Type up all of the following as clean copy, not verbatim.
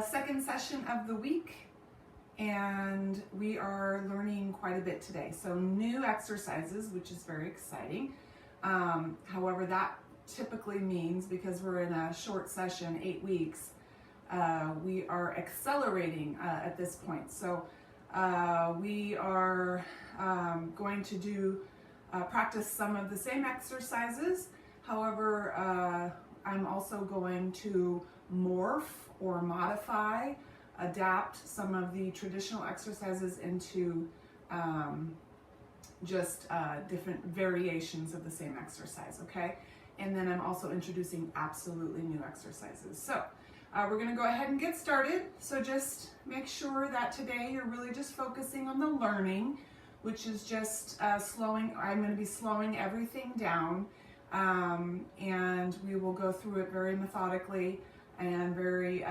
second session of the week, and we are learning quite a bit today. So new exercises, which is very exciting. However, that typically means, because we're in a short session, 8 weeks, we are accelerating at this point. So we are going to do practice some of the same exercises. However, I'm also going to morph or modify, adapt some of the traditional exercises into just different variations of the same exercise, okay? And then I'm also introducing absolutely new exercises. So we're gonna go ahead and get started. So just make sure that today you're really just focusing on the learning, which is just slowing. I'm gonna be slowing everything down, and we will go through it very methodically and very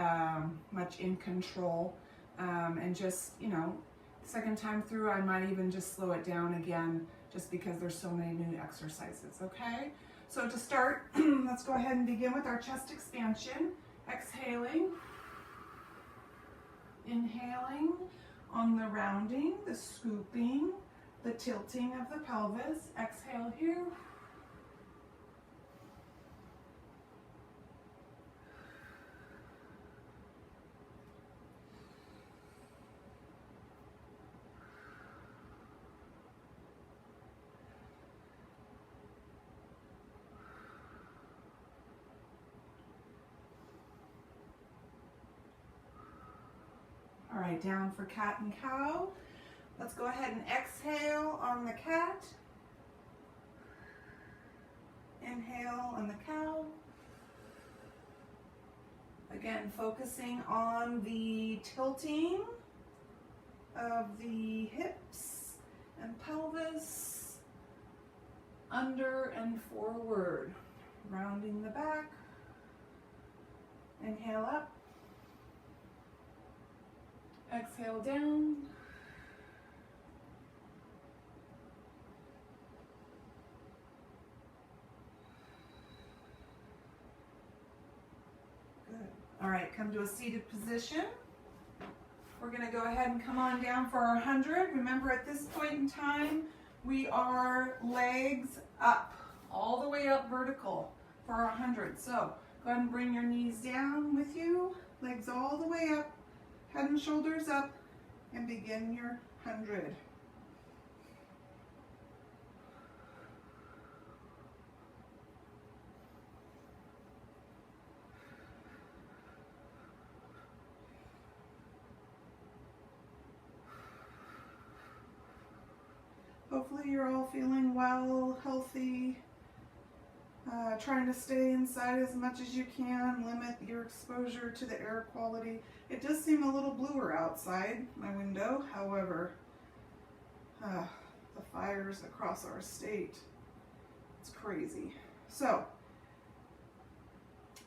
much in control, and just, you know, second time through I might even just slow it down again, just because there's so many new exercises, okay? So to start, let's go ahead and begin with our chest expansion. Exhaling, inhaling on the rounding, the scooping, the tilting of the pelvis. Exhale here. All right, down for cat and cow. Let's go ahead and exhale on the cat. Inhale on the cow. Again, focusing on the tilting of the hips and pelvis, under and forward. Rounding the back. Inhale up. Exhale down. Good. All right, come to a seated position. We're going to go ahead and come on down for our 100. Remember, at this point in time, we are legs up, all the way up vertical for our 100. So go ahead and bring your knees down with you, legs all the way up. Head and shoulders up, and begin your 100. Hopefully you're all feeling well, healthy, trying to stay inside as much as you can, limit your exposure to the air quality. It does seem a little bluer outside my window, however, the fires across our state, it's crazy. So,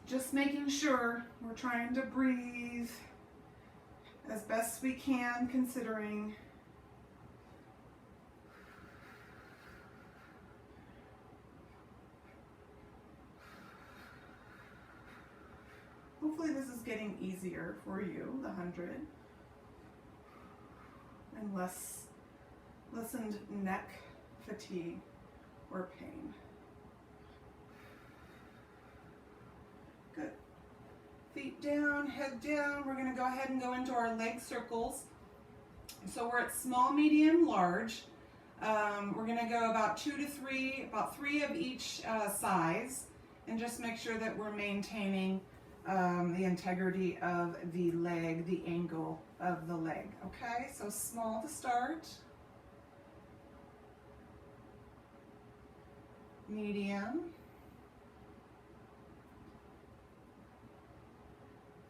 just making sure we're trying to breathe as best we can, considering hopefully this is getting easier for you, the 100, and lessened neck fatigue or pain. Good. Feet down, head down. We're going to go ahead and go into our leg circles. So we're at small, medium, large. We're going to go about 2 to 3, about 3 of each size, and just make sure that we're maintaining the integrity of the leg, the angle of the leg, okay? So small to start, medium,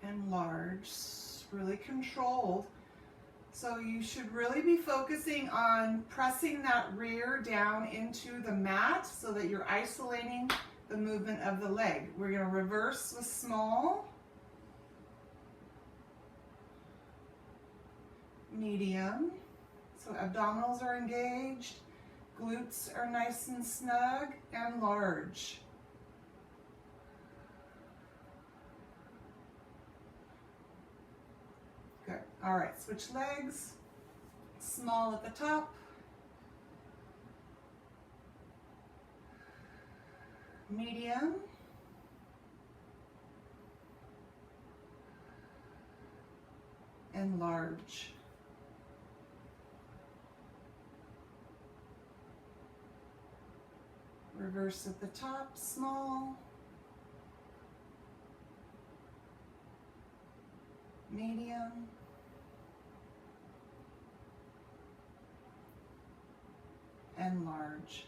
and large, really controlled. So you should really be focusing on pressing that rear down into the mat so that you're isolating the movement of the leg. We're going to reverse with small, medium, so abdominals are engaged, glutes are nice and snug, and large. All right, switch legs. Small at the top. Medium. And large. Reverse at the top, small. Medium. And large.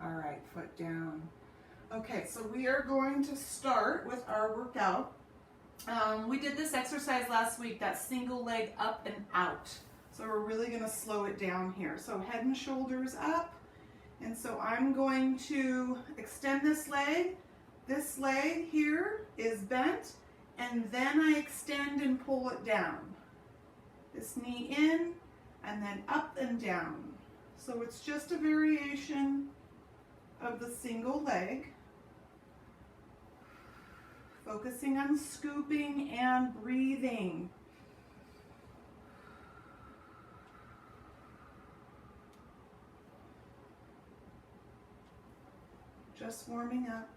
All right, foot down. Okay, so we are going to start with our workout. We did this exercise last week, that single leg up and out. So we're really gonna slow it down here. So head and shoulders up. And so I'm going to extend this leg. This leg here is bent, and then I extend and pull it down. This knee in, and then up and down. So it's just a variation of the single leg. Focusing on scooping and breathing. Just warming up.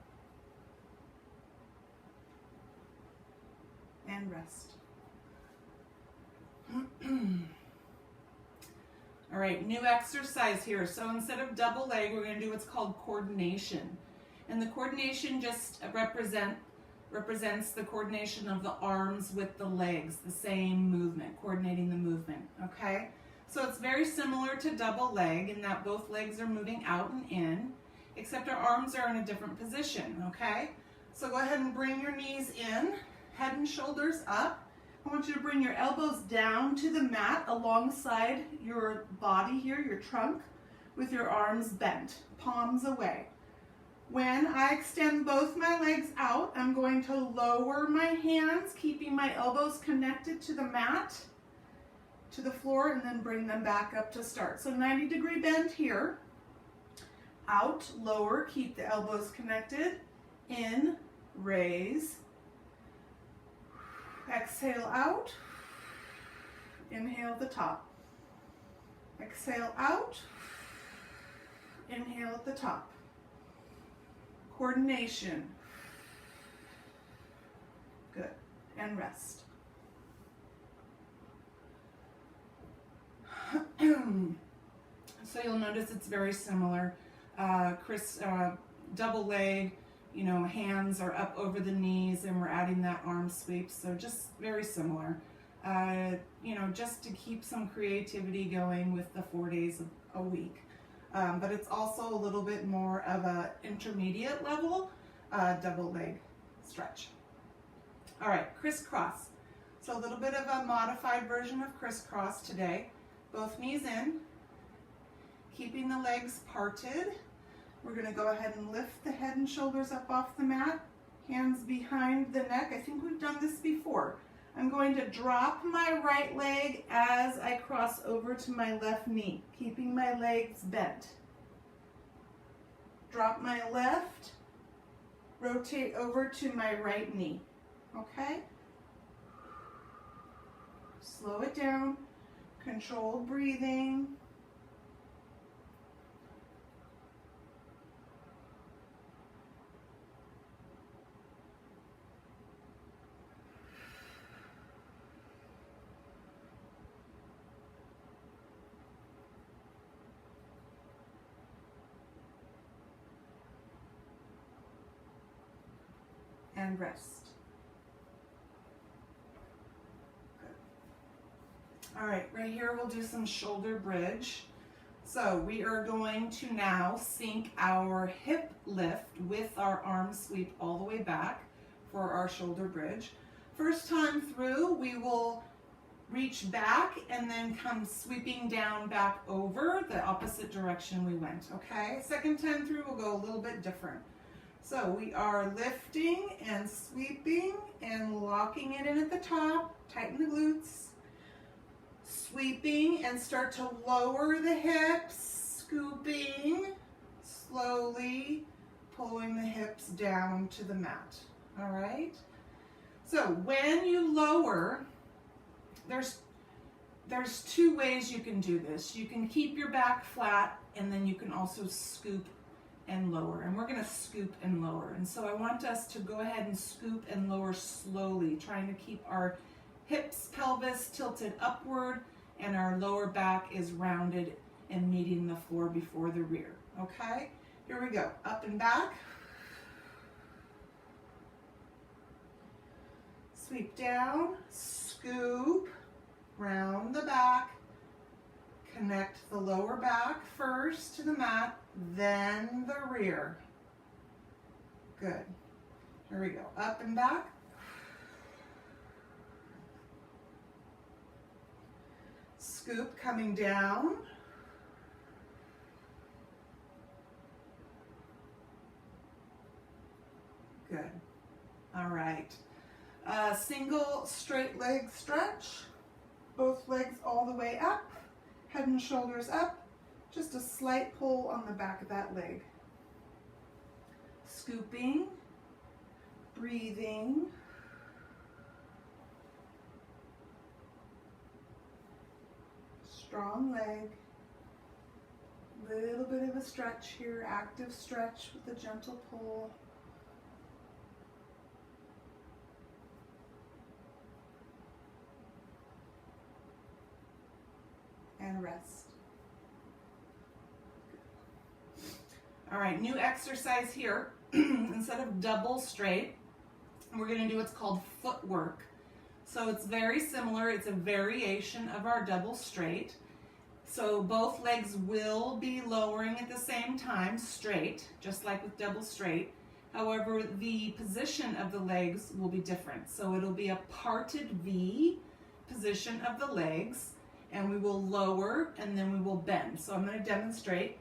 And rest. All right, new exercise here. So instead of double leg, we're going to do what's called coordination. And the coordination just represents the coordination of the arms with the legs, the same movement, coordinating the movement, okay? So it's very similar to double leg in that both legs are moving out and in, except our arms are in a different position, okay? So go ahead and bring your knees in, head and shoulders up. I want you to bring your elbows down to the mat alongside your body here, your trunk, with your arms bent, palms away. When I extend both my legs out, I'm going to lower my hands, keeping my elbows connected to the mat, to the floor, and then bring them back up to start. So 90-degree bend here. Out, lower, keep the elbows connected. In, raise. Exhale out. Inhale at the top. Exhale out. Inhale at the top. Coordination. Good. And rest. So you'll notice it's very similar. Double leg, you know, hands are up over the knees and we're adding that arm sweep. So just very similar. You know, just to keep some creativity going with the 4 days a week. But it's also a little bit more of a intermediate level double leg stretch. All right, crisscross. So a little bit of a modified version of crisscross today. Both knees in, keeping the legs parted. We're going to go ahead and lift the head and shoulders up off the mat, hands behind the neck. I think we've done this before. I'm going to drop my right leg as I cross over to my left knee, keeping my legs bent. Drop my left, rotate over to my right knee, okay? Slow it down, controlled breathing. And rest. Good. All right, right here we'll do some shoulder bridge. So we are going to now sync our hip lift with our arm sweep all the way back for our shoulder bridge. First time through, we will reach back and then come sweeping down back over the opposite direction we went, okay? Second time through, we'll go a little bit different. So we are lifting and sweeping and locking it in at the top, tighten the glutes, sweeping and start to lower the hips, scooping, slowly pulling the hips down to the mat, all right? So when you lower, there's two ways you can do this. You can keep your back flat, and then you can also scoop and lower. And we're gonna scoop and lower. And so I want us to go ahead and scoop and lower slowly, trying to keep our hips, pelvis tilted upward, and our lower back is rounded and meeting the floor before the rear, okay? Here we go, up and back. Sweep down, scoop, round the back, connect the lower back first to the mat, then the rear. Good. Here we go, up and back. Scoop coming down. Good. All right. Single straight leg stretch. Both legs all the way up. Head and shoulders up. Just a slight pull on the back of that leg. Scooping. Breathing. Strong leg. Little bit of a stretch here. Active stretch with a gentle pull. And rest. All right, new exercise here. Instead of double straight, we're going to do what's called footwork. So it's very similar. It's a variation of our double straight. So both legs will be lowering at the same time, straight, just like with double straight. However, the position of the legs will be different. So it'll be a parted V position of the legs, and we will lower and then we will bend. So I'm going to demonstrate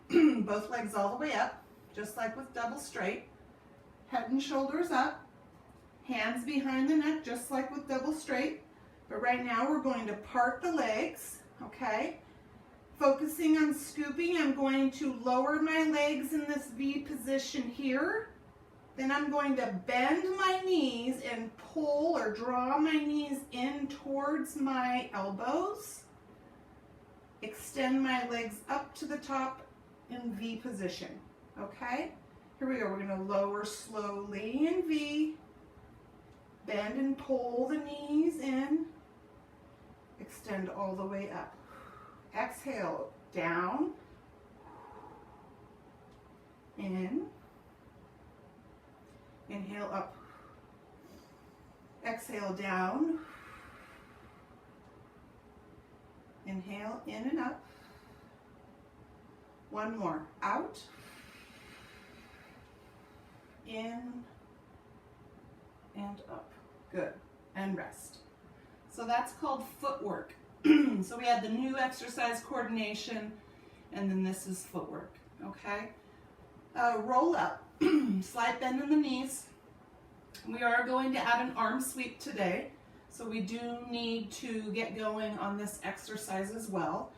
both legs all the way up, just like with double straight. Head and shoulders up, hands behind the neck, just like with double straight. But right now we're going to part the legs, okay? Focusing on scooping, I'm going to lower my legs in this V position here. Then I'm going to bend my knees and pull or draw my knees in towards my elbows. Extend my legs up to the top in V position, okay? Here we go, we're gonna lower slowly in V, bend and pull the knees in, extend all the way up. Exhale, down, in, inhale up, exhale down, inhale in and up, one more, out, in, and up, good, and rest. So that's called footwork. So we had the new exercise coordination, and then this is footwork, okay? Roll up, slight bend in the knees. We are going to add an arm sweep today, so we do need to get going on this exercise as well.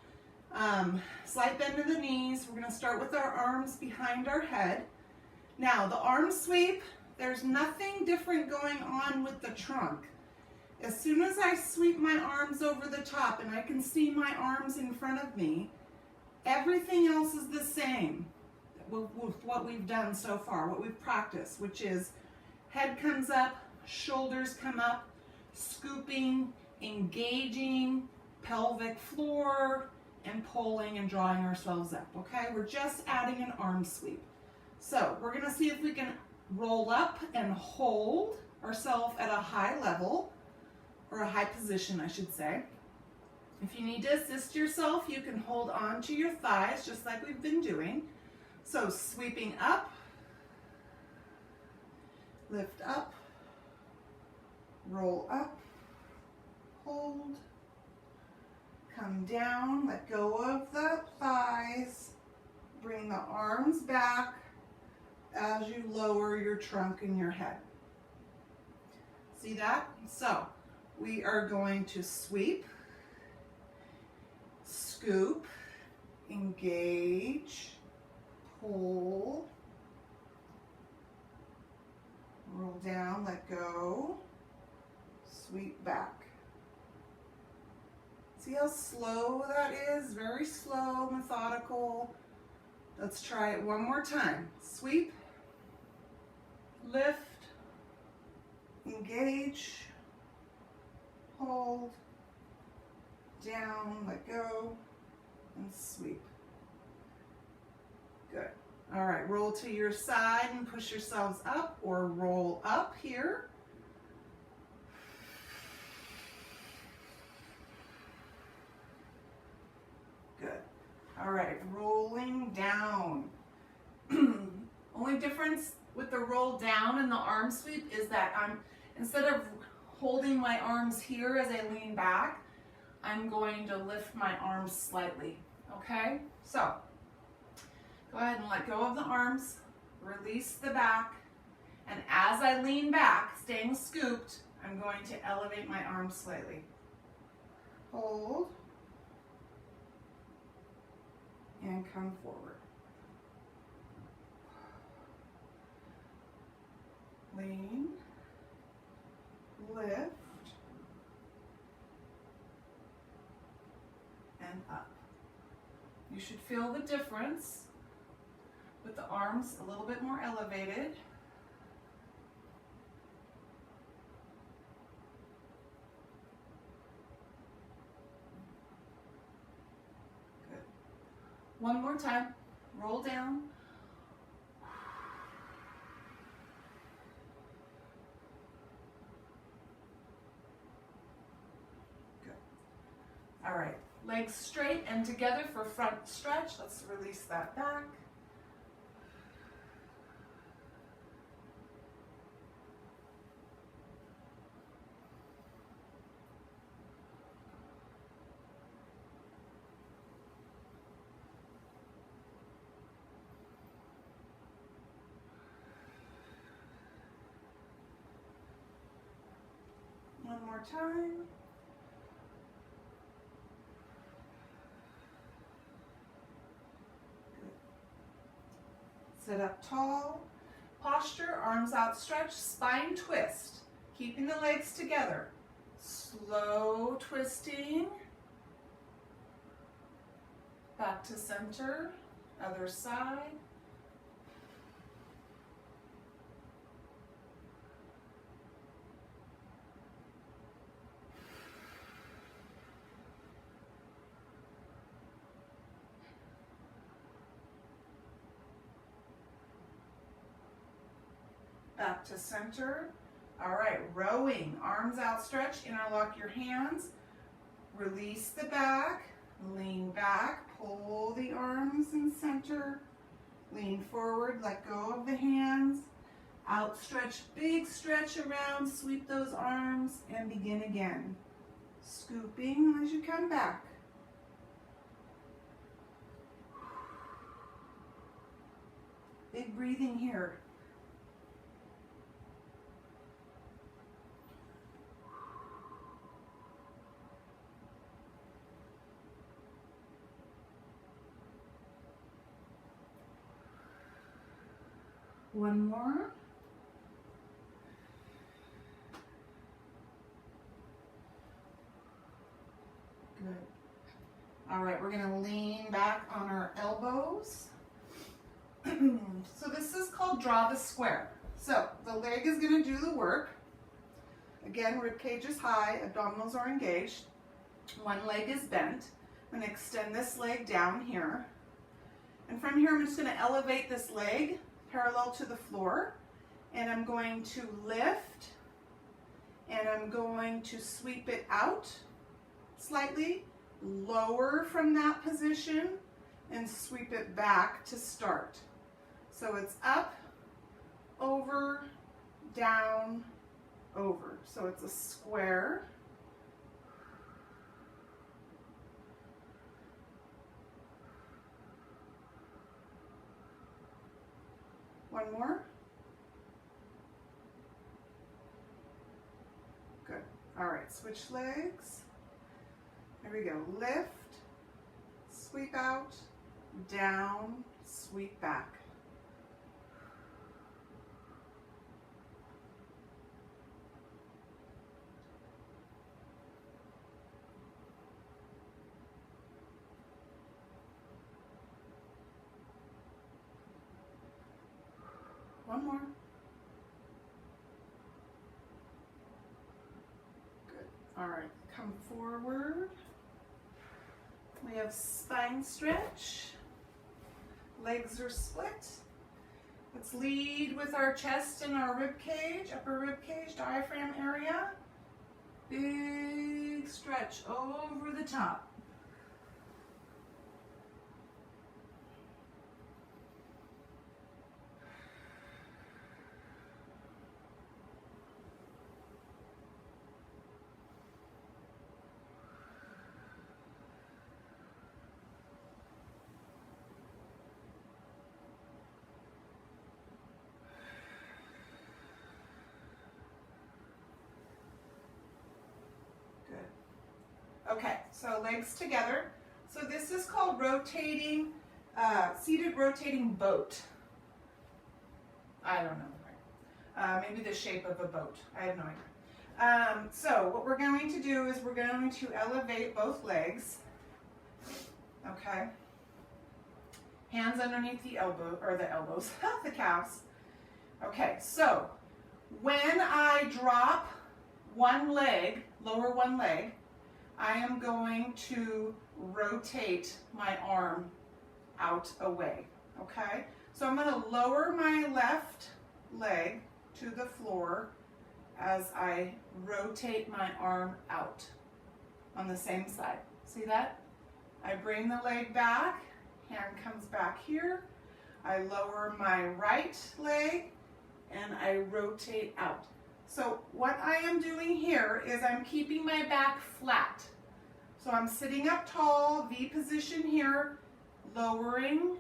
Slight bend in the knees. We're going to start with our arms behind our head. Now, the arm sweep, there's nothing different going on with the trunk. As soon as I sweep my arms over the top and I can see my arms in front of me, everything else is the same with what we've done so far, what we've practiced, which is head comes up, shoulders come up, scooping, engaging, pelvic floor, and pulling and drawing ourselves up, okay? We're just adding an arm sweep. So we're gonna see if we can roll up and hold ourselves at a high level, or a high position, I should say. If you need to assist yourself, you can hold on to your thighs, just like we've been doing. So sweeping up, lift up, roll up, hold, come down, let go of the thighs, bring the arms back as you lower your trunk and your head. See that? So we are going to sweep, scoop, engage, pull, down, let go, sweep back. See how slow that is? Very slow, methodical. Let's try it one more time. Sweep, lift, engage, hold, down, let go, and sweep. Good. All right, roll to your side and push yourselves up, or roll up here. Good. All right, rolling down. Only difference with the roll down and the arm sweep is that instead of holding my arms here as I lean back, I'm going to lift my arms slightly, okay? So, go ahead and let go of the arms, release the back, and as I lean back, staying scooped, I'm going to elevate my arms slightly. Hold, and come forward. Lean, lift, and up. You should feel the difference with the arms a little bit more elevated. Good. One more time. Roll down. Good. All right. Legs straight and together for front stretch. Let's release that back. One more time. Good. Sit up tall. Posture, arms outstretched, spine twist. Keeping the legs together. Slow twisting. Back to center. Other side. Back to center. All right, rowing, arms outstretched, interlock your hands, release the back, lean back, pull the arms in center, lean forward, let go of the hands, outstretch, big stretch around, sweep those arms, and begin again. Scooping as you come back. Big breathing here. One more. Good. All right, we're going to lean back on our elbows. So this is called draw the square. So the leg is going to do the work. Again, rib cage is high, abdominals are engaged. One leg is bent. I'm going to extend this leg down here. And from here, I'm just going to elevate this leg parallel to the floor, and I'm going to lift, and I'm going to sweep it out slightly, lower from that position, and sweep it back to start. So it's up, over, down, over. So it's a square. One more. Good. All right, switch legs. There we go. Lift, sweep out, down, sweep back. One more. Good. All right, come forward. We have spine stretch. Legs are split. Let's lead with our chest and our rib cage, upper rib cage, diaphragm area. Big stretch over the top. Okay, so legs together. So this is called rotating, seated rotating boat. I don't know. Maybe the shape of a boat. I have no idea. So what we're going to do is we're going to elevate both legs. Okay. Hands underneath the elbows, the calves. Okay, so when I drop one leg, lower one leg, I am going to rotate my arm out away, okay? So I'm going to lower my left leg to the floor as I rotate my arm out on the same side. See that? I bring the leg back, hand comes back here. I lower my right leg and I rotate out. So what I am doing here is I'm keeping my back flat. So I'm sitting up tall, V position here, lowering,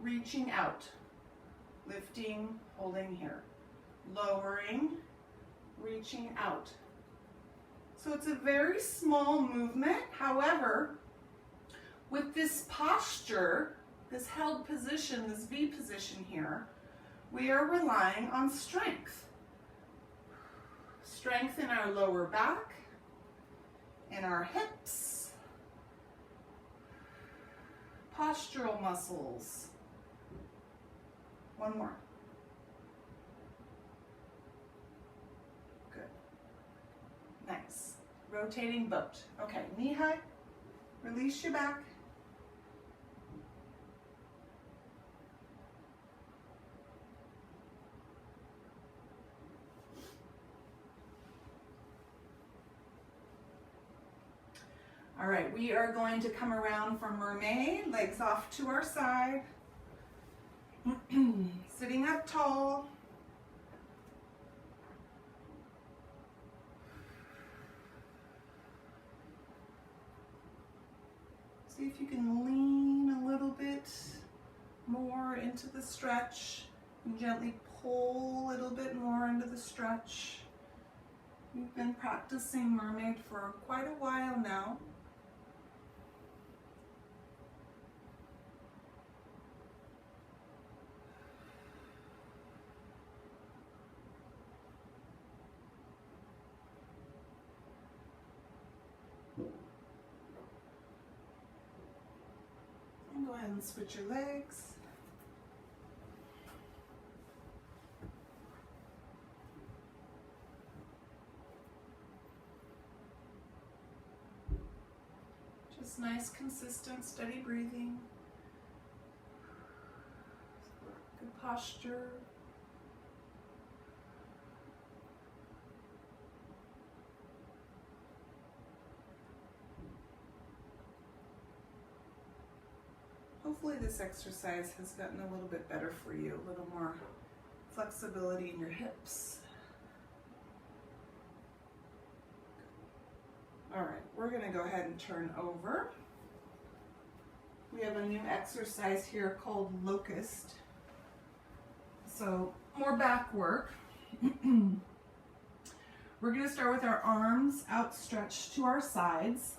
reaching out, lifting, holding here, lowering, reaching out. So it's a very small movement. However, with this posture, this held position, this V position here, we are relying on strength. Strength in our lower back, in our hips, postural muscles. One more. Good. Nice. Rotating boat. Okay, knee high. Release your back. All right, we are going to come around for mermaid, legs off to our side. Sitting up tall. See if you can lean a little bit more into the stretch and gently pull a little bit more into the stretch. We've been practicing mermaid for quite a while now. And go ahead and switch your legs. Just nice, consistent, steady breathing. Good posture. Hopefully this exercise has gotten a little bit better for you, a little more flexibility in your hips. All right, we're gonna go ahead and turn over. We have a new exercise here called locust. So more back work. We're gonna start with our arms outstretched to our sides.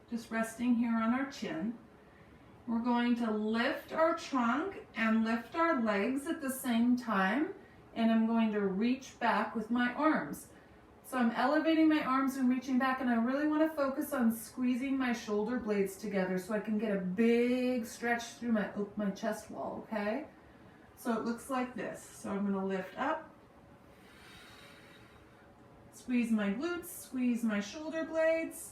Just resting here on our chin. We're going to lift our trunk and lift our legs at the same time, and I'm going to reach back with my arms. So I'm elevating my arms and reaching back, and I really want to focus on squeezing my shoulder blades together so I can get a big stretch through my chest wall, okay? So it looks like this. So I'm going to lift up, squeeze my glutes, squeeze my shoulder blades,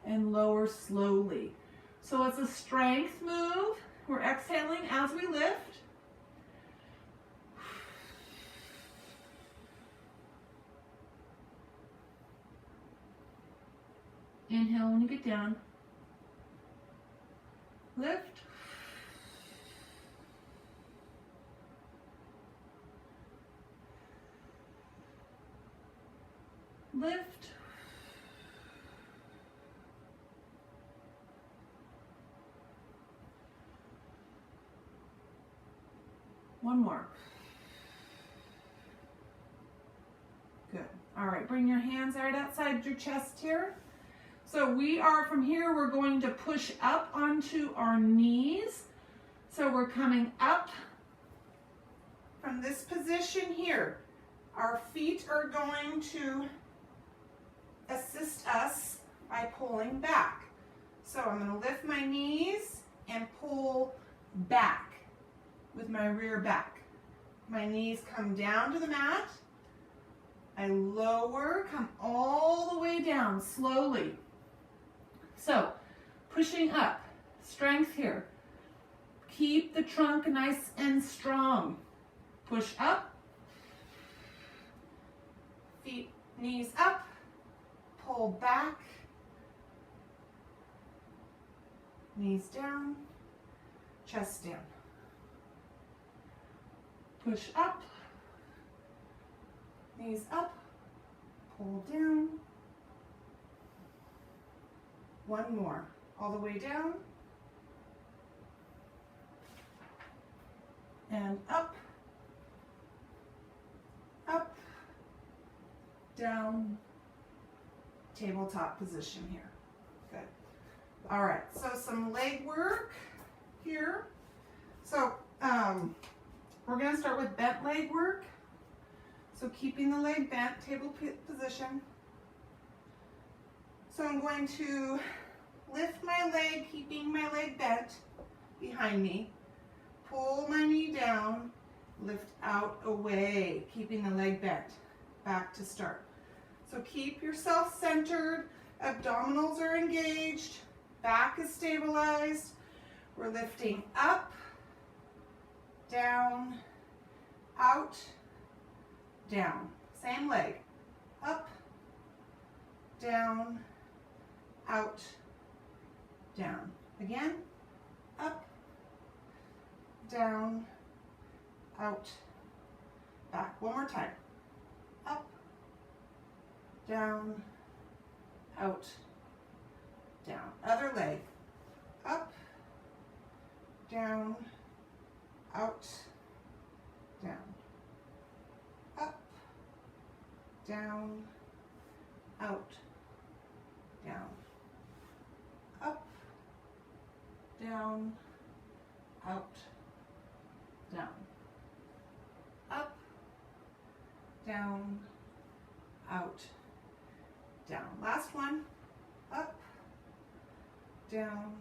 and lower slowly. So it's a strength move. We're exhaling as we lift. Inhale when you get down. Lift. Lift. One more. Good. All right, bring your hands right outside your chest here. So we are, from here, we're going to push up onto our knees. So we're coming up from this position here. Our feet are going to assist us by pulling back. So I'm going to lift my knees and pull back with my rear back. My knees come down to the mat. I lower, come all the way down slowly. So pushing up, strength here. Keep the trunk nice and strong. Push up, feet, knees up, pull back, knees down, chest down. Push up, knees up, pull down. One more, all the way down, and up, up, down, tabletop position here. Good. All right, so some leg work here. So we're going to start with bent leg work. So keeping the leg bent, table position. So I'm going to lift my leg, keeping my leg bent behind me. Pull my knee down, lift out away, keeping the leg bent. Back to start. So keep yourself centered, abdominals are engaged, back is stabilized. We're lifting up, down, out, down. Same leg. Up, down, out, down. Again, up, down, out, back. One more time. Up, down, out, down. Other leg. Up, down, out, down. Up, down, out, down. Up, down, out, down. Up, down, out, down. Last one. Up, down,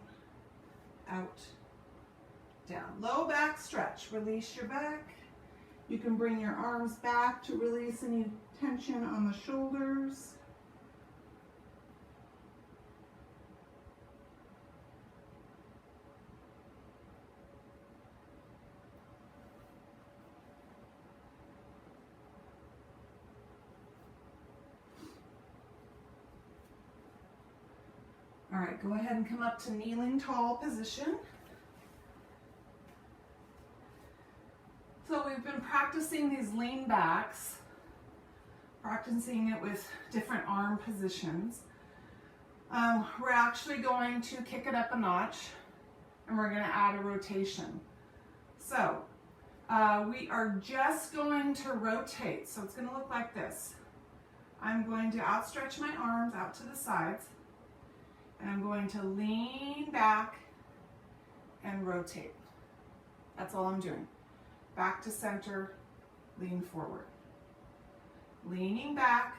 out, down. Low back stretch. Release your back. You can bring your arms back to release any tension on the shoulders. All right, go ahead and come up to kneeling tall position. So we've been practicing these lean backs, practicing it with different arm positions. We're actually going to kick it up a notch and we're going to add a rotation. So we are just going to rotate. So it's going to look like this. I'm going to outstretch my arms out to the sides. And I'm going to lean back and rotate. That's all I'm doing. Back to center, lean forward. Leaning back,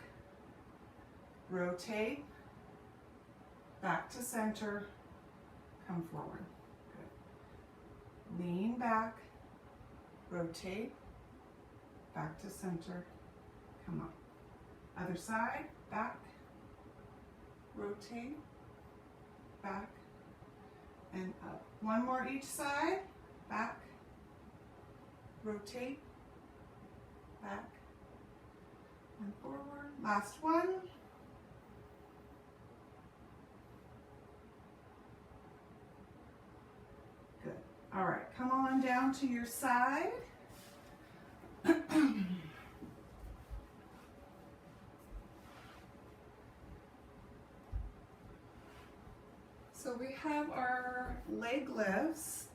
rotate, back to center, come forward. Good. Lean back, rotate, back to center, come up. Other side, back, rotate, back, and up. One more each side, back, rotate, back, and forward. Last one. Good. All right, come on down to your side. So we have our leg lifts,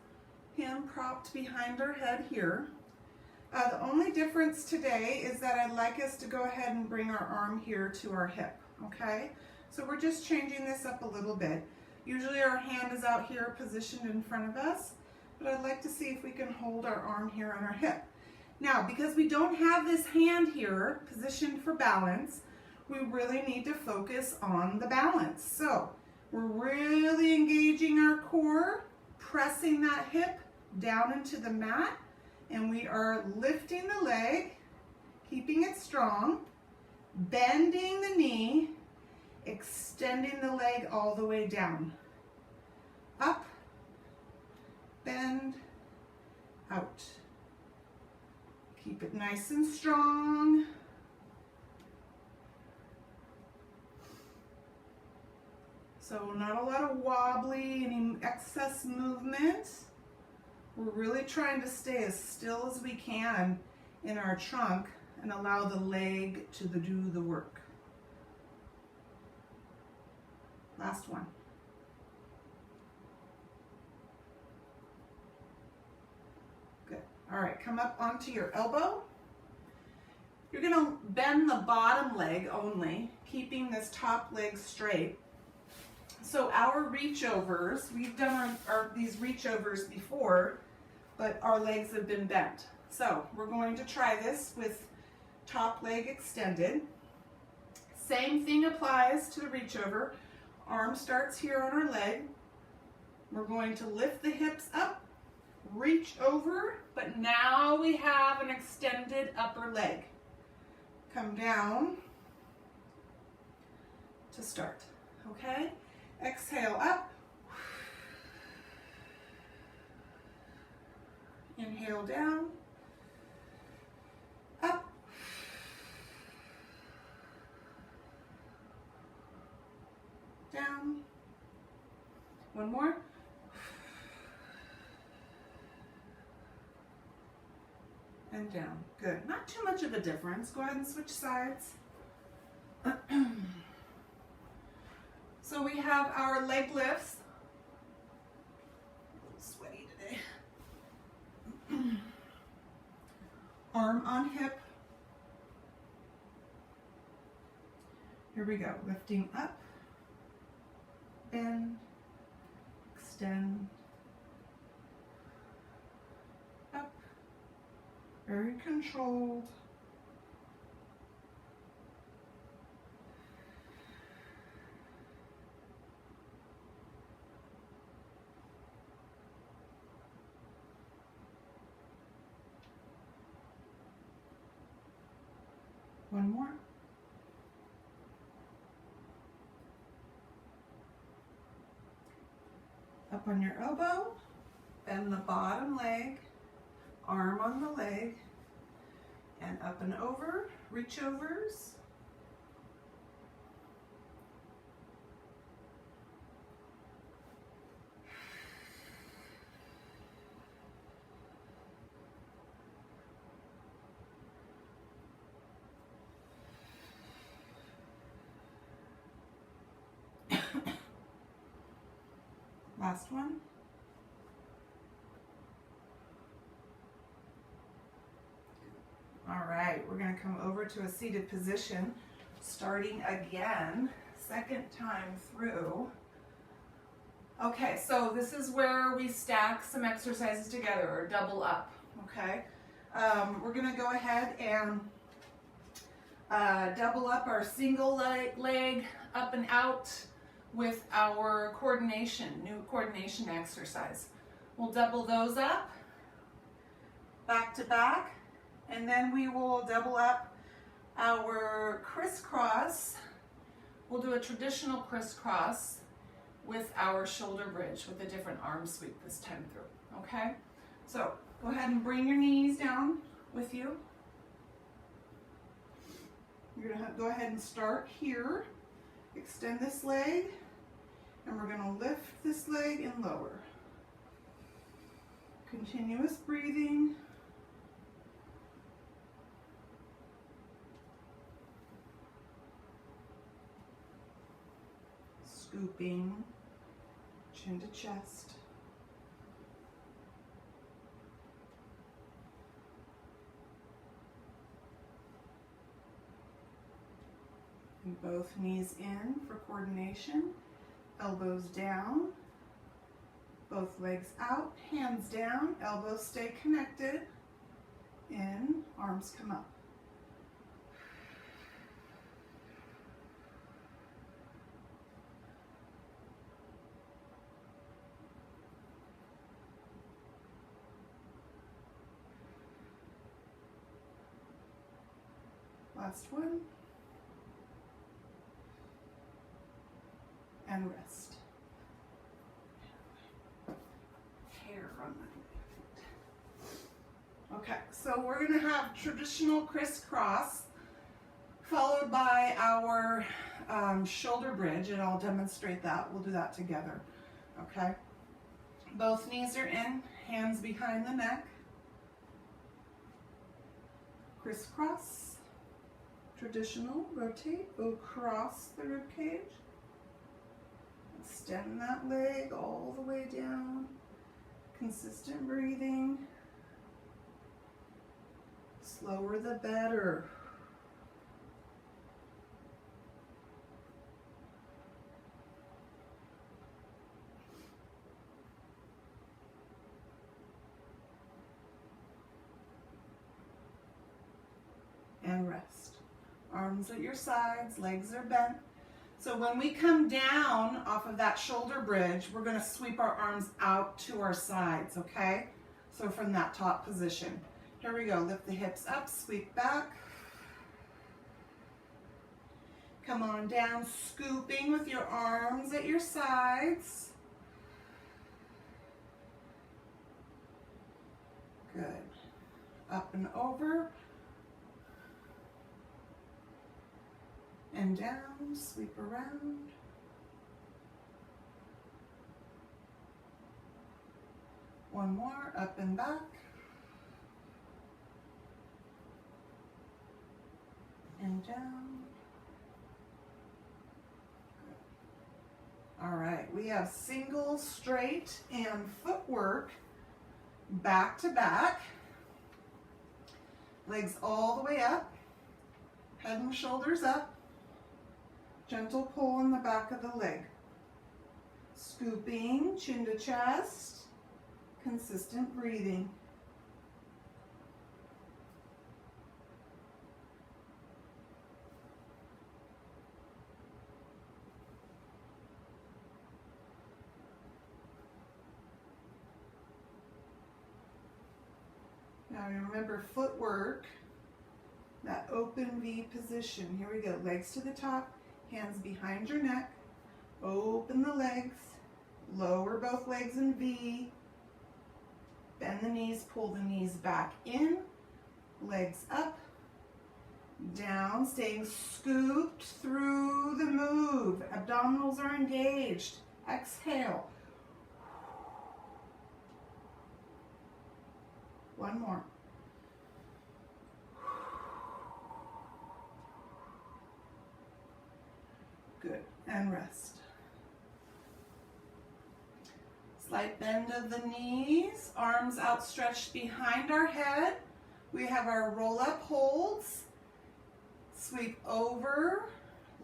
hand propped behind our head here. The only difference today is that I'd like us to go ahead and bring our arm here to our hip, okay? So we're just changing this up a little bit. Usually our hand is out here positioned in front of us, but I'd like to see if we can hold our arm here on our hip. Now, because we don't have this hand here positioned for balance, we really need to focus on the balance. So we're really engaging our core, pressing that hip down into the mat, and we are lifting the leg, keeping it strong, bending the knee, extending the leg all the way down. Up, bend, out. Keep it nice and strong. So not a lot of wobbly, any excess movement. We're really trying to stay as still as we can in our trunk and allow the leg to do the work. Last one. Good. All right, come up onto your elbow. You're gonna bend the bottom leg only, keeping this top leg straight. So our reach overs, we've done these reach overs before, but our legs have been bent. So we're going to try this with top leg extended. Same thing applies to the reach over. Arm starts here on our leg. We're going to lift the hips up, reach over, but now we have an extended upper leg. Come down to start, okay? Exhale up. Inhale down, up, down. One more. And down. Good. Not too much of a difference. Go ahead and switch sides. So we have our leg lifts. A little sweaty today. Arm on hip. Here we go. Lifting up, bend, extend, up, very controlled. One more. Up on your elbow, bend the bottom leg, arm on the leg, and up and over, reach overs. Last one. All right, we're going to come over to a seated position, starting again, second time through. Okay, so this is where we stack some exercises together, or double up, okay? We're going to go ahead and double up our single leg up and out with our new coordination exercise. We'll double those up back to back, and then we will double up our crisscross. We'll do a traditional crisscross with our shoulder bridge with a different arm sweep this time through, okay? So go ahead and bring your knees down with you. You're gonna go ahead and start here. Extend this leg, and we're gonna lift this leg and lower. Continuous breathing. Scooping, chin to chest. And both knees in for coordination, elbows down, both legs out, hands down, elbows stay connected, in, arms come up. Last one. And rest. Hair on my. Okay, so we're gonna have traditional crisscross followed by our shoulder bridge, and I'll demonstrate that. We'll do that together, okay? Both knees are in, hands behind the neck. Crisscross, traditional, rotate, go across the rib cage. Extend that leg all the way down. Consistent breathing. Slower the better. And rest. Arms at your sides, legs are bent. So when we come down off of that shoulder bridge, we're going to sweep our arms out to our sides, okay? So from that top position. Here we go. Lift the hips up, sweep back. Come on down, scooping with your arms at your sides. Good. Up and over. And down, sweep around. One more, up and back. And down. Good. All right, we have single, straight, and footwork back to back. Legs all the way up, head and shoulders up. Gentle pull in the back of the leg. Scooping, chin to chest, consistent breathing. Now remember footwork, that open V position. Here we go, legs to the top. Hands behind your neck, open the legs, lower both legs in V, bend the knees, pull the knees back in, legs up, down, staying scooped through the move. Abdominals are engaged. Exhale. One more. Good, and rest. Slight bend of the knees, arms outstretched behind our head. We have our roll-up holds. Sweep over,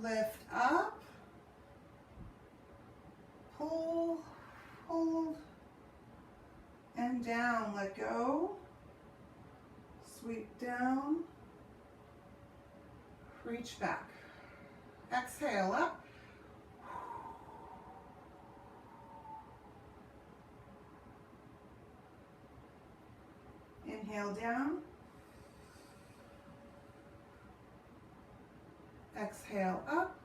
lift up, pull, hold, and down. Let go. Sweep down, reach back. Exhale up. Inhale. Inhale down. Exhale up.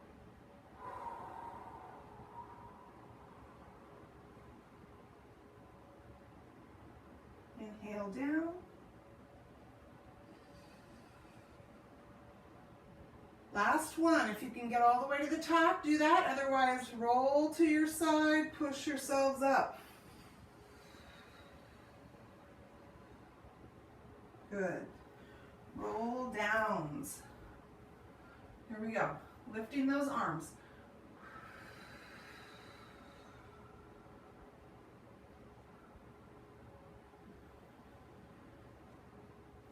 Inhale down. Last one. If you can get all the way to the top, do that. Otherwise, roll to your side, push yourselves up. Good. Roll downs. Here we go. Lifting those arms.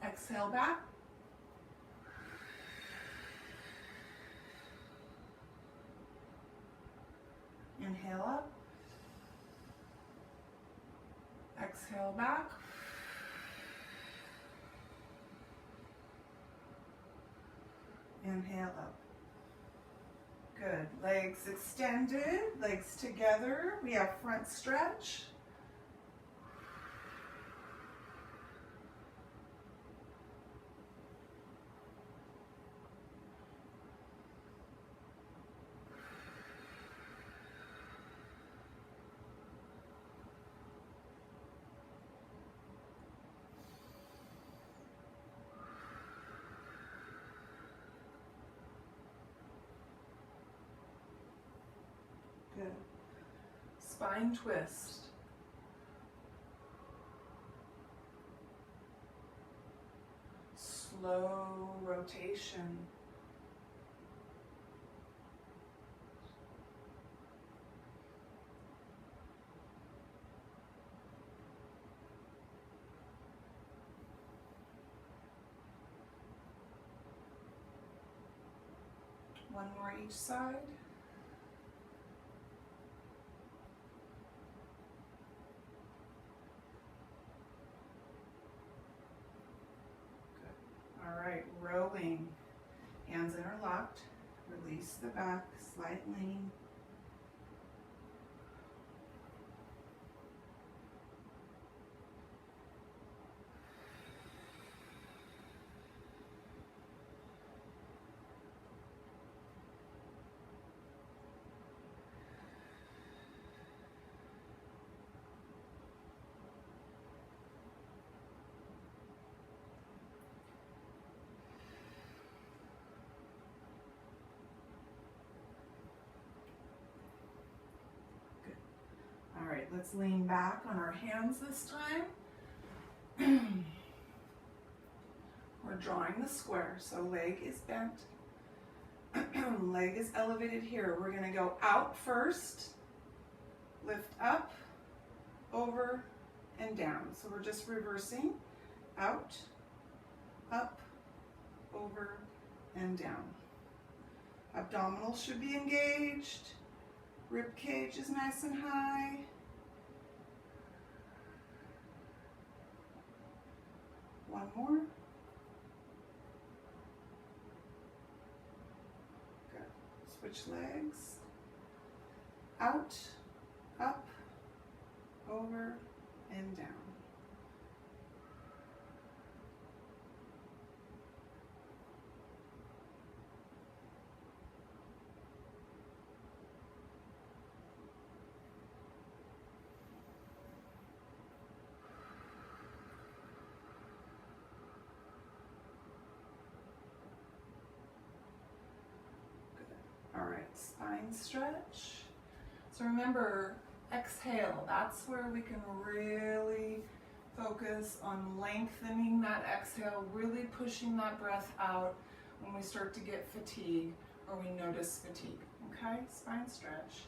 Exhale back. Inhale up. Exhale back. Inhale up. Good. Legs extended, legs together. We have front stretch. Good. Spine twist. Slow rotation. One more each side. All right, rowing. Hands interlocked. Release the back, slight lean. All right, let's lean back on our hands this time. We're drawing the square, so leg is bent. Leg is elevated here. We're gonna go out first, lift up, over, and down. So we're just reversing, out, up, over, and down. Abdominals should be engaged. Rib cage is nice and high. One more. Good. Switch legs. Out, up, over, and down. All right, spine stretch. So remember, exhale, that's where we can really focus on lengthening that exhale, really pushing that breath out when we start to get fatigue or we notice fatigue, okay? Spine stretch.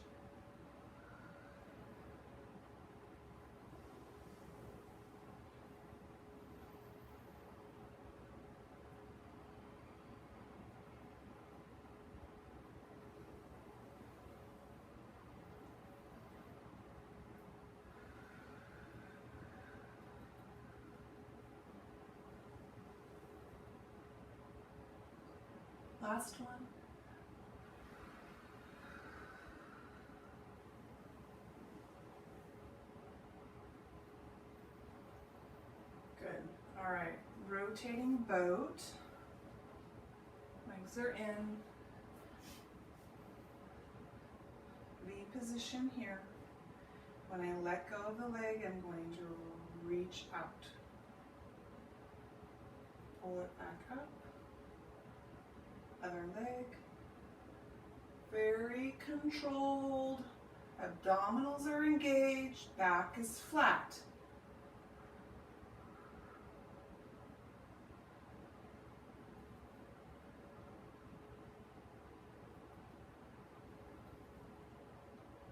Last one. Good. All right, rotating boat. Legs are in. V position here. When I let go of the leg, I'm going to reach out. Pull it back up. Other leg. Very controlled. Abdominals are engaged. Back is flat.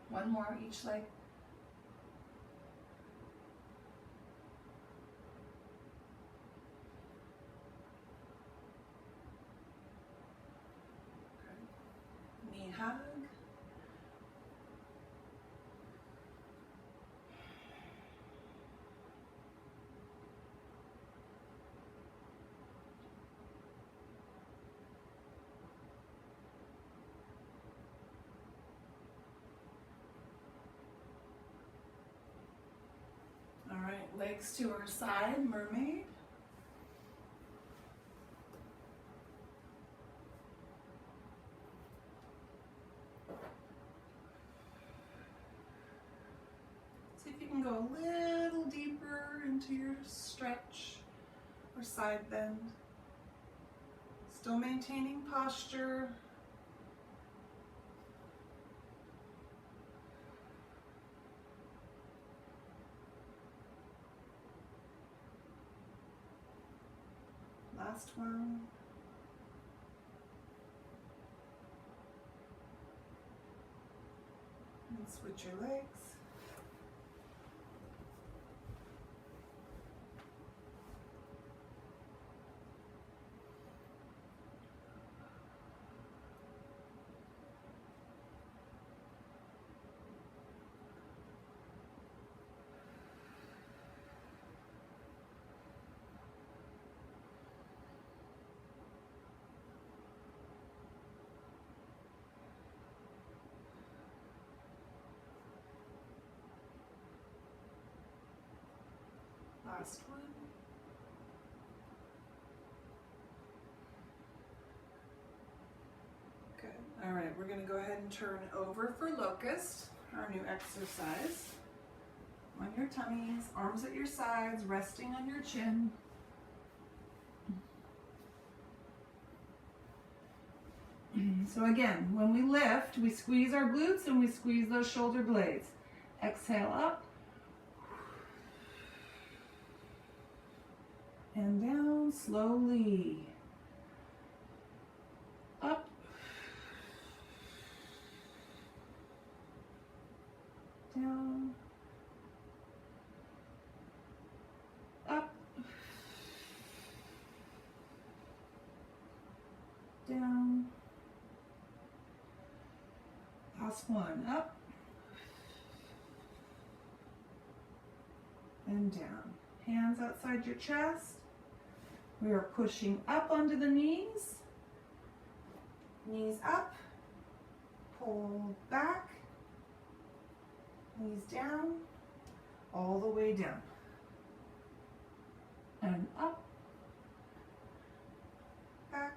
One more each leg. Good. Knee hug. All right, legs to our side, mermaid. See if you can go a little deeper into your stretch or side bend. Still maintaining posture. Last one. And switch your legs. Last one. Good. All right, we're going to go ahead and turn over for locust, our new exercise. On your tummies, arms at your sides, resting on your chin. So again, when we lift, we squeeze our glutes and we squeeze those shoulder blades. Exhale up. And down slowly. Up. Down. Up. Down. Last one. Up. And down. Hands outside your chest. We are pushing up onto the knees. Knees up. Pull back. Knees down. All the way down. And up. Back.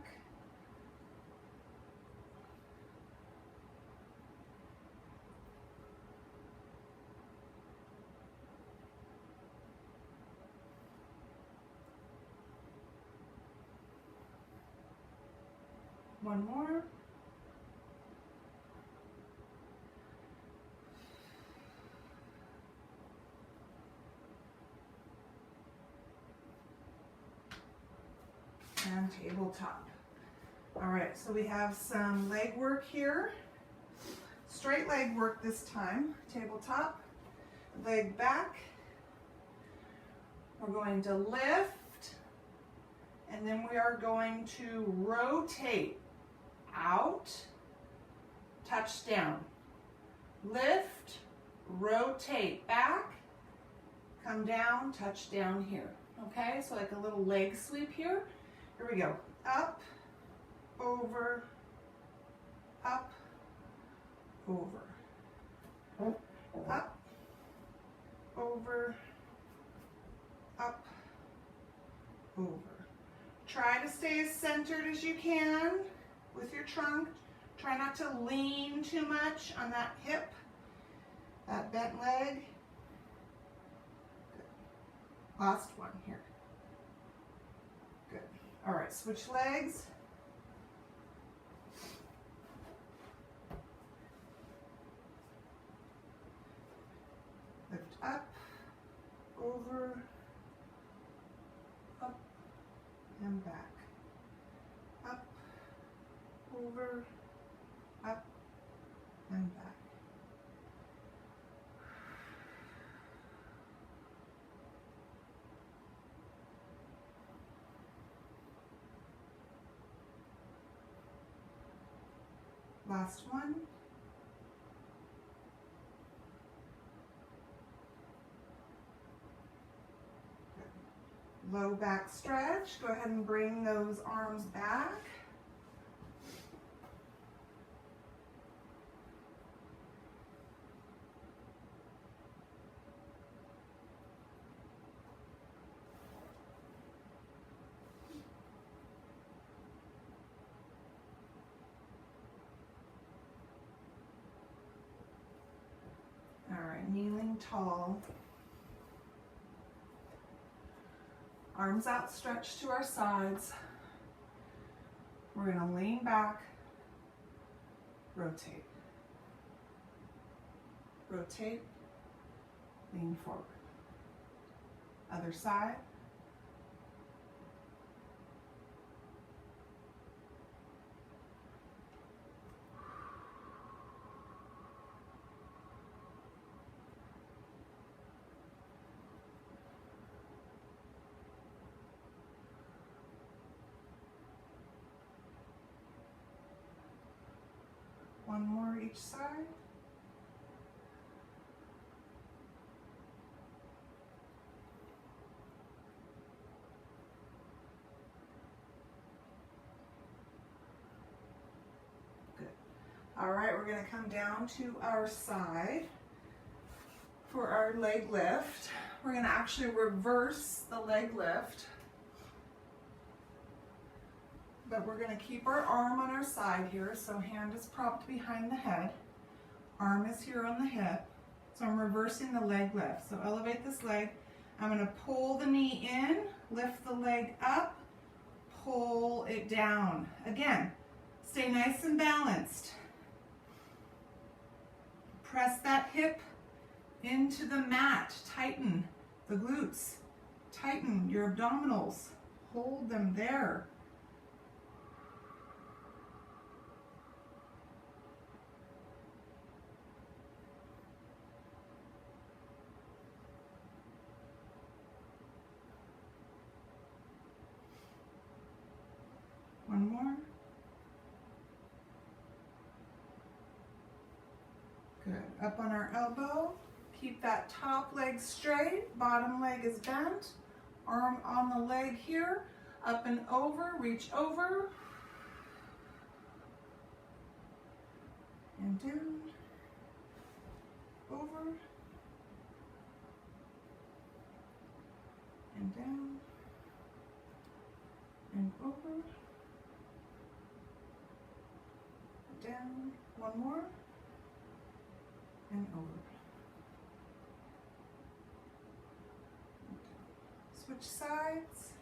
One more. And tabletop. All right, so we have some leg work here. Straight leg work this time. Tabletop, leg back. We're going to lift, and then we are going to rotate out, touch down. Lift, rotate back, come down, touch down here. Okay, so like a little leg sweep here. Here we go. Up, over, up, over. Up, over, up, over. Try to stay as centered as you can with your trunk. Try not to lean too much on that hip, that bent leg. Good. Last one here. Good. All right, switch legs. Lift up, over, up, and back. Up, over, up, and back. Last one. Low back stretch. Go ahead and bring those arms back. All right, kneeling tall. Arms outstretched to our sides. We're going to lean back, rotate. Rotate, lean forward. Other side. One more each side. Good. All right, we're going to come down to our side for our leg lift. We're going to actually reverse the leg lift. But we're going to keep our arm on our side here, so hand is propped behind the head. Arm is here on the hip. So I'm reversing the leg lift. So elevate this leg. I'm going to pull the knee in, lift the leg up, pull it down. Again, stay nice and balanced. Press that hip into the mat. Tighten the glutes. Tighten your abdominals. Hold them there. One more. Good. Up on our elbow. Keep that top leg straight. Bottom leg is bent. Arm on the leg here. Up and over. Reach over. And down. Over. And down. And over. Down, one more, and over. Okay. Switch sides.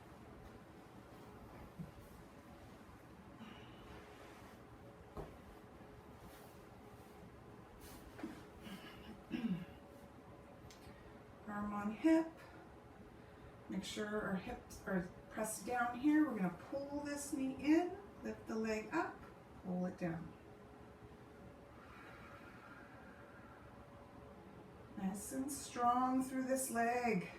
Arm on hip. Make sure our hips are pressed down here. We're going to pull this knee in, lift the leg up, pull it down. Nice and strong through this leg.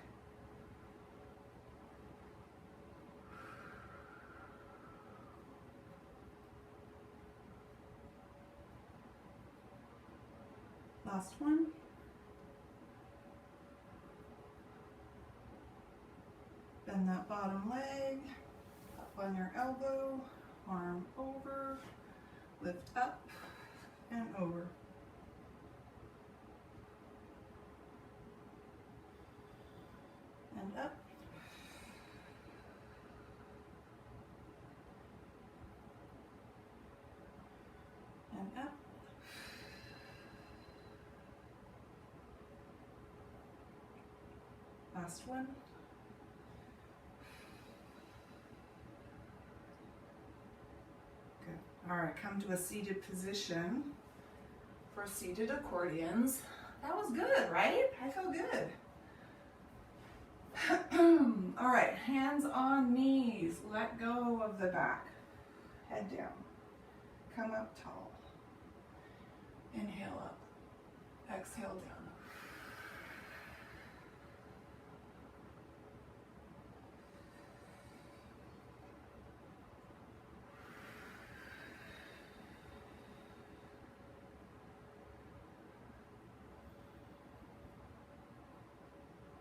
Last one. Bend that bottom leg, up on your elbow, arm over, lift up and over. And up Last one. Good. All right, come to a seated position for seated accordions. That was good, right? I feel good. All right, hands on knees. Let go of the back. Head down. Come up tall. Inhale up. Exhale down.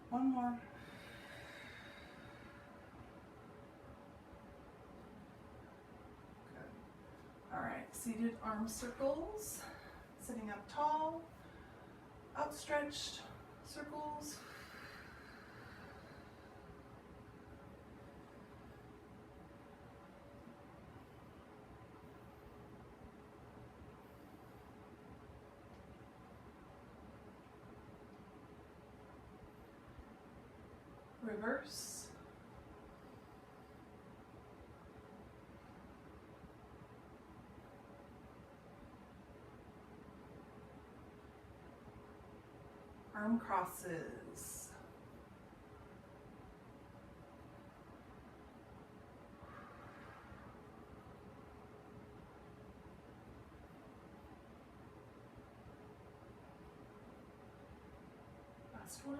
One more. Good. All right, seated arm circles. Sitting up tall. Outstretched circles. Reverse. Arm crosses. Last one.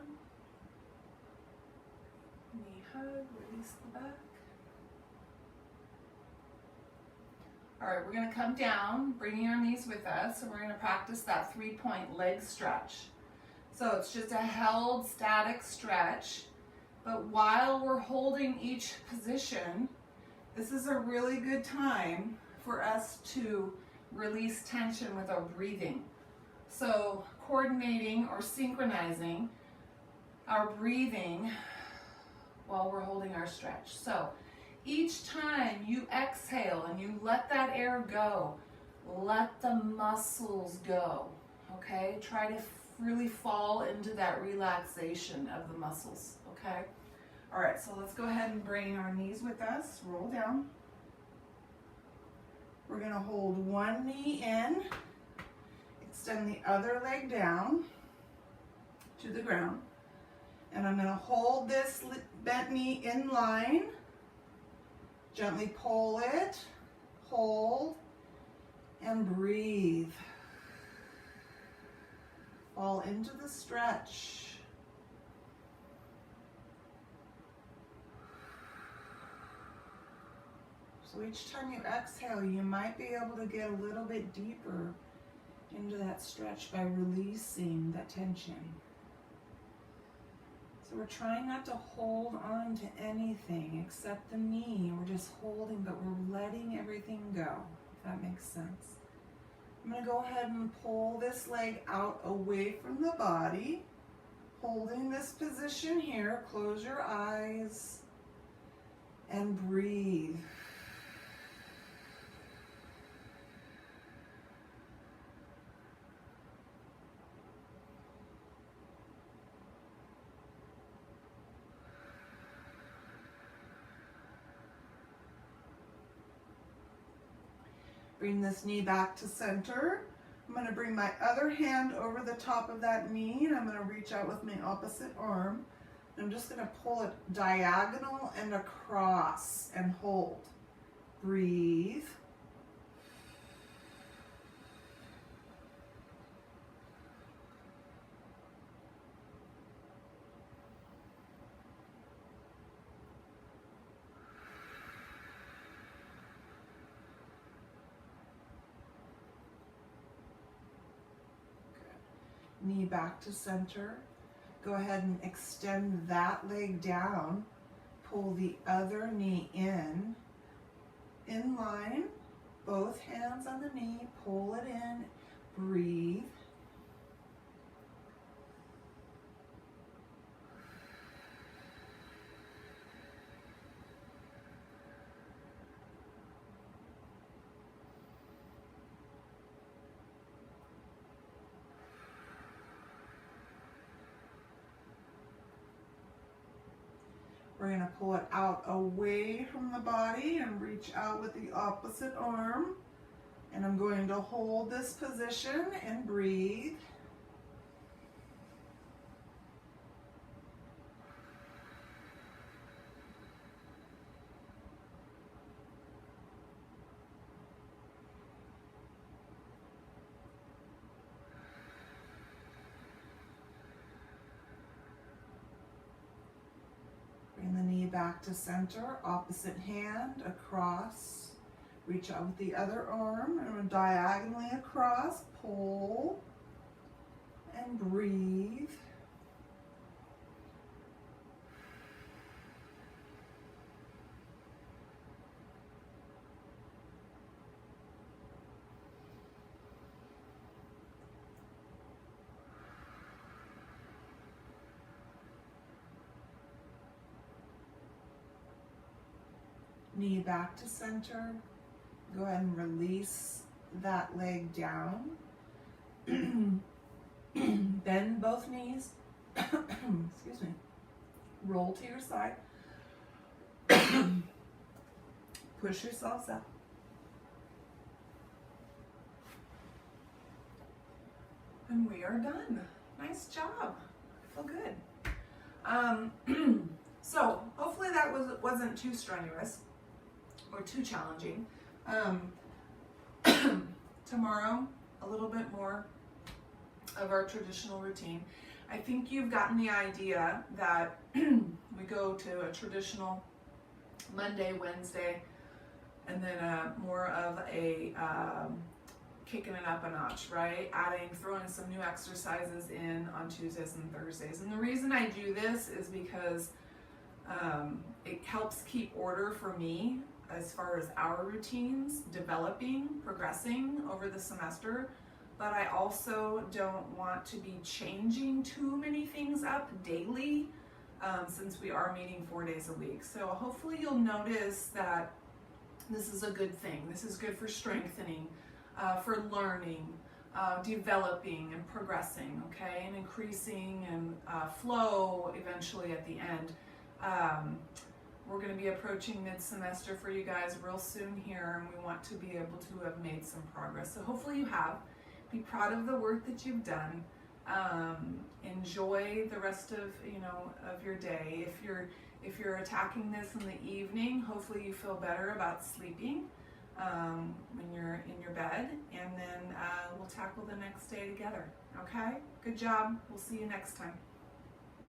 Knee hug, release the back. All right, we're gonna come down, bringing our knees with us, and we're gonna practice that 3-point leg stretch. So it's just a held static stretch, but while we're holding each position, this is a really good time for us to release tension with our breathing. So coordinating or synchronizing our breathing while we're holding our stretch. So each time you exhale and you let that air go, let the muscles go, okay? Try to really fall into that relaxation of the muscles, okay? All right, so let's go ahead and bring our knees with us, roll down. We're gonna hold one knee in, extend the other leg down to the ground, and I'm gonna hold this bent knee in line, gently pull it, hold, and breathe. Fall into the stretch. So each time you exhale, you might be able to get a little bit deeper into that stretch by releasing that tension. So we're trying not to hold on to anything except the knee. We're just holding, but we're letting everything go, if that makes sense. I'm going to go ahead and pull this leg out away from the body, holding this position here. Close your eyes and breathe. Bring this knee back to center. I'm going to bring my other hand over the top of that knee, and I'm going to reach out with my opposite arm. I'm just going to pull it diagonal and across and hold. Breathe. Knee back to center. Go ahead and extend that leg down. Pull the other knee in line. Both hands on the knee. Pull it in. Breathe. We're going to pull it out away from the body and reach out with the opposite arm. And I'm going to hold this position and breathe. Bring the knee back to center, opposite hand across. Reach out with the other arm and diagonally across, pull and breathe. Knee back to center. Go ahead and release that leg down. Bend both knees. Excuse me. Roll to your side. Push yourselves up. And we are done. Nice job. I feel good. So hopefully that wasn't too strenuous or too challenging. Tomorrow, a little bit more of our traditional routine. I think you've gotten the idea that we go to a traditional Monday, Wednesday, and then more of a kicking it up a notch, right? Throwing some new exercises in on Tuesdays and Thursdays. And the reason I do this is because it helps keep order for me as far as our routines developing, progressing over the semester, but I also don't want to be changing too many things up daily since we are meeting 4 days a week. So hopefully you'll notice that this is a good thing. This is good for strengthening, for learning, developing and progressing, okay, and increasing and flow eventually at the end. We're going to be approaching mid-semester for you guys real soon here, and we want to be able to have made some progress. So hopefully you have. Be proud of the work that you've done. Enjoy the rest of your day. If you're attacking this in the evening, hopefully you feel better about sleeping when you're in your bed, and then we'll tackle the next day together. Okay? Good job. We'll see you next time.